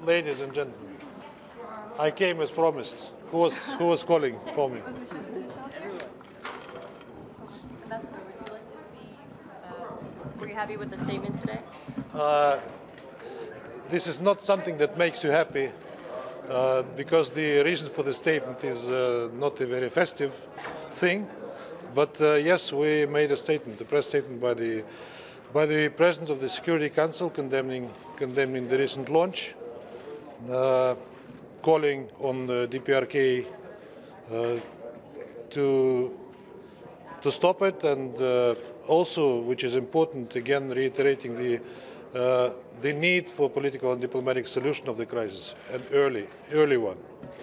Ladies and gentlemen, I came as promised. Who was calling for me? Vassily, would you like to see, were you happy with the statement today? This is not something that makes you happy, because the reason for the statement is not a very festive thing. But yes, we made a statement, a press statement by the President of the Security Council condemning the recent launch, calling on the D.P.R.Korea to stop it, and also, which is important, again reiterating the need for political and diplomatic solution of the crisis, an early one.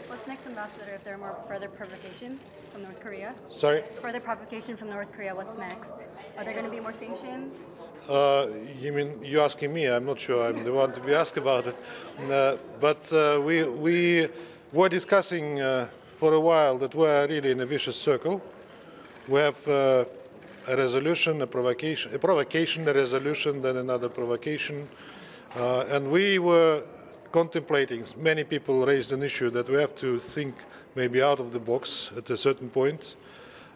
What's next, Ambassador, if there are more further provocations from North Korea? Sorry? Further provocation from North Korea, what's next? Are there going to be more sanctions? You mean you're asking me? I'm not sure I'm the one to be asked about it. But we were discussing for a while that we're really in a vicious circle. We have a resolution, a provocation, a resolution, then another provocation. And we were contemplating, many people raised an issue that we have to think maybe out of the box at a certain point.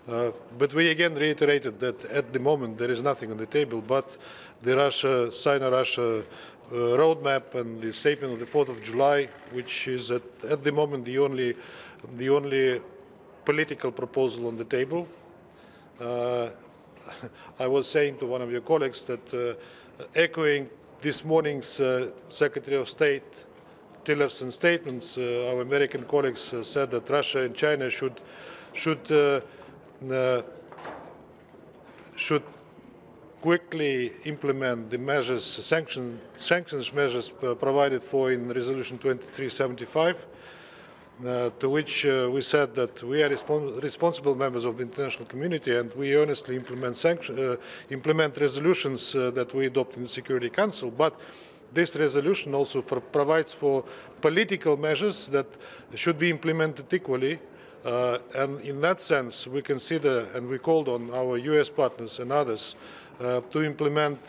But we again reiterated that at the moment there is nothing on the table but the Sino-Russia roadmap and the statement of the 4th of July, which is at the moment the only political proposal on the table. I was saying to one of your colleagues that echoing this morning's Secretary of State Tillerson's statements, our American colleagues said that Russia and China should quickly implement the measures, sanctions measures provided for in Resolution 2375, to which we said that we are responsible members of the international community and we earnestly implement resolutions that we adopt in the Security Council. But this resolution also provides for political measures that should be implemented equally. And in that sense, we consider and we called on our US partners and others to implement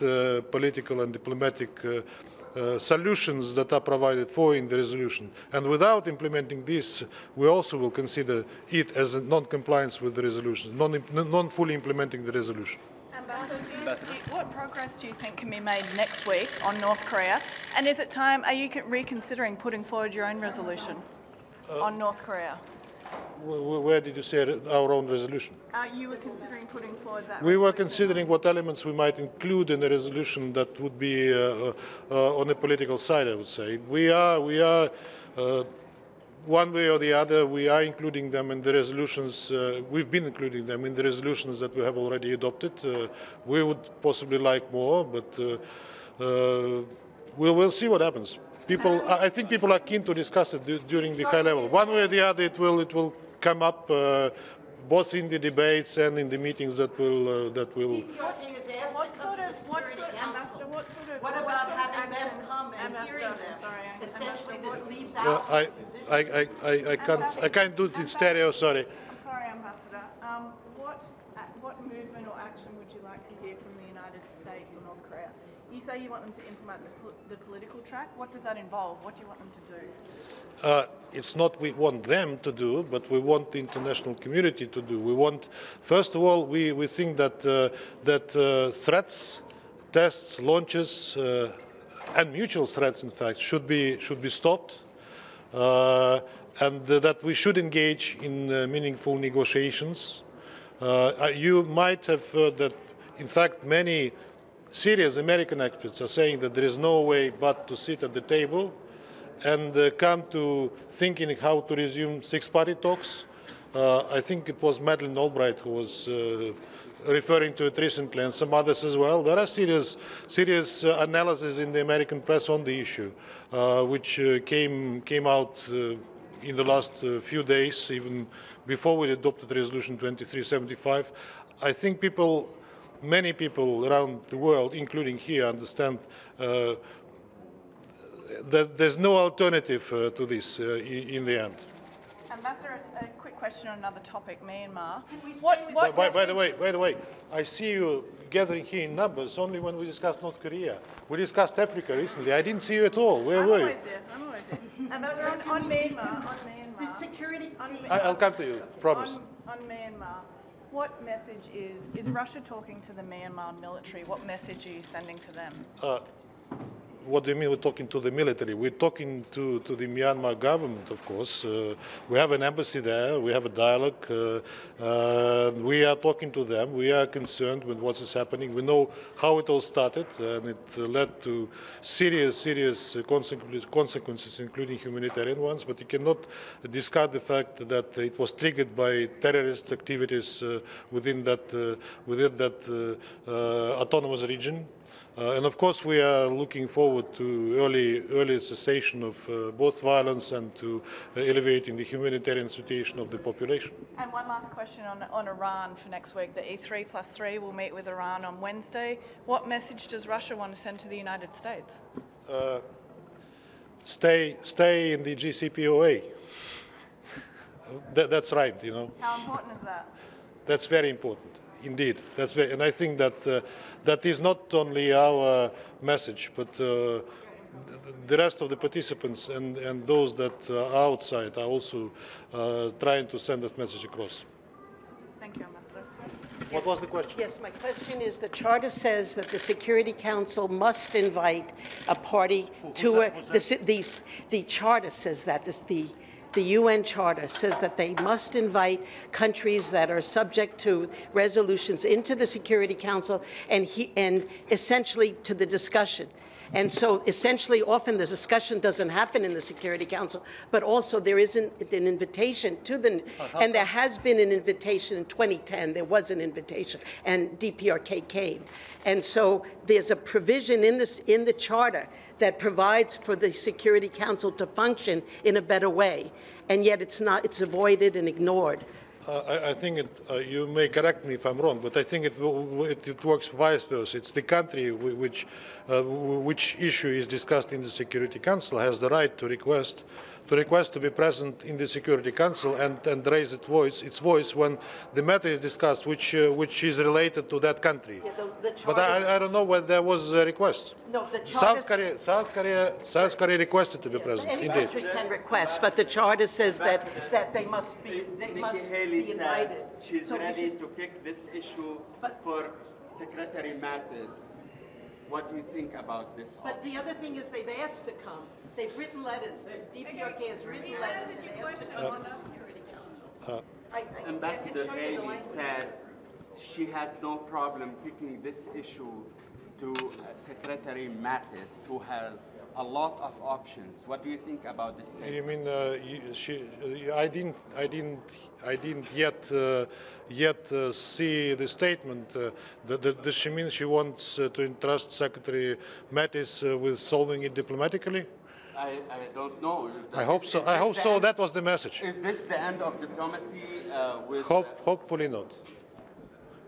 political and diplomatic solutions that are provided for in the resolution. And without implementing this, we also will consider it as a non-compliance with the resolution, non-fully implementing the resolution. Ambassador, what progress do you think can be made next week on North Korea? And is it time, are you reconsidering putting forward your own resolution on North Korea? Where did you say our own resolution? You were considering putting forward that. We were considering what elements we might include in the resolution that would be on the political side, I would say. We are one way or the other, we are including them in the resolutions. We've been including them in the resolutions that we have already adopted. We would possibly like more, but we'll see what happens. I think people are keen to discuss it during the high level. One way or the other, it will come up both in the debates and in the meetings that will. What about having them come and hearing them? Essentially, this leaves out. I can't do it in stereo. Sorry. I'm sorry, Ambassador. What movement or action would you like to hear from the United States or North Korea? You say you want them to implement the political track. What does that involve? What do you want them to do? It's not we want them to do, but we want the international community to do. We want, first of all, we think that threats, tests, launches, and mutual threats, in fact, should be stopped, and that we should engage in meaningful negotiations. You might have heard that, in fact, many serious American experts are saying that there is no way but to sit at the table and come to thinking how to resume six-party talks. I think it was Madeleine Albright who was referring to it recently, and some others as well. There are serious analysis in the American press on the issue, which came out in the last few days, even before we adopted Resolution 2375. I think many people around the world, including here, understand that there's no alternative to this in the end. Ambassador, a quick question on another topic, Myanmar. By the way, I see you gathering here in numbers only when we discussed North Korea. We discussed Africa recently. I didn't see you at all. Where were you? I'm always there. Ambassador, on Myanmar. The security. I'll come to you, promise. On Myanmar, what message is Russia talking to the Myanmar military? What message are you sending to them? What do you mean we're talking to the military? We're talking to the Myanmar government, of course. We have an embassy there. We have a dialogue. We are talking to them. We are concerned with what is happening. We know how it all started, and it led to serious consequences, including humanitarian ones. But you cannot discard the fact that it was triggered by terrorist activities within that autonomous region. And of course, we are looking forward to early cessation of both violence and to elevating the humanitarian situation of the population. And one last question on Iran for next week. The E3+3 will meet with Iran on Wednesday. What message does Russia want to send to the United States? Stay in the GCPOA. That's right, you know. How important is that? That's very important. Indeed, and I think that that is not only our message, but the rest of the participants and those that are outside are also trying to send that message across. Thank you, Ambassador. What was the question? Yes, my question is, the Charter says that the Security Council must invite a party to the Charter says that. The UN Charter says that they must invite countries that are subject to resolutions into the Security Council and essentially to the discussion. And so essentially often the discussion doesn't happen in the Security Council, but also there isn't an invitation to the, and there has been an invitation in 2010, there was an invitation, and D.P.R.Korea came. And so there's a provision in the Charter that provides for the Security Council to function in a better way, and yet it's not, it's avoided and ignored. I think you may correct me if I'm wrong, but I think it works vice versa. It's the country which issue is discussed in the Security Council has the right to request to be present in the Security Council and raise its voice when the matter is discussed, which is related to that country. Yeah, but I don't know whether there was a request. No, the South Korea requested to be present. Any Indeed. country can request, but the Charter says that they must be invited. She's ready to kick this issue for Secretary Mattis. What do you think about this? But the other thing is they've asked to come. They've written letters. D.P.R.Korea has written letters and asked to come to the Security Council. Ambassador Haley said she has no problem kicking this issue to Secretary Mattis, who has a lot of options. What do you think about this statement? You mean I didn't yet see the statement. Does she mean she wants to entrust Secretary Mattis with solving it diplomatically? I don't know. I hope so. I hope so. That was the message. Is this the end of diplomacy? Hopefully not.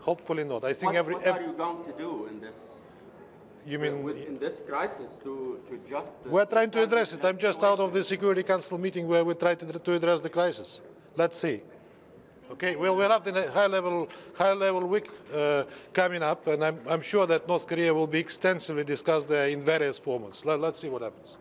Hopefully not. I think what are you going to do in this? You mean in this crisis to just? We're trying to address it. I'm just out of the Security Council meeting where we try to address the crisis. Let's see. Okay. Well, we'll have the high-level week coming up, and I'm sure that North Korea will be extensively discussed there in various formats. Let's see what happens.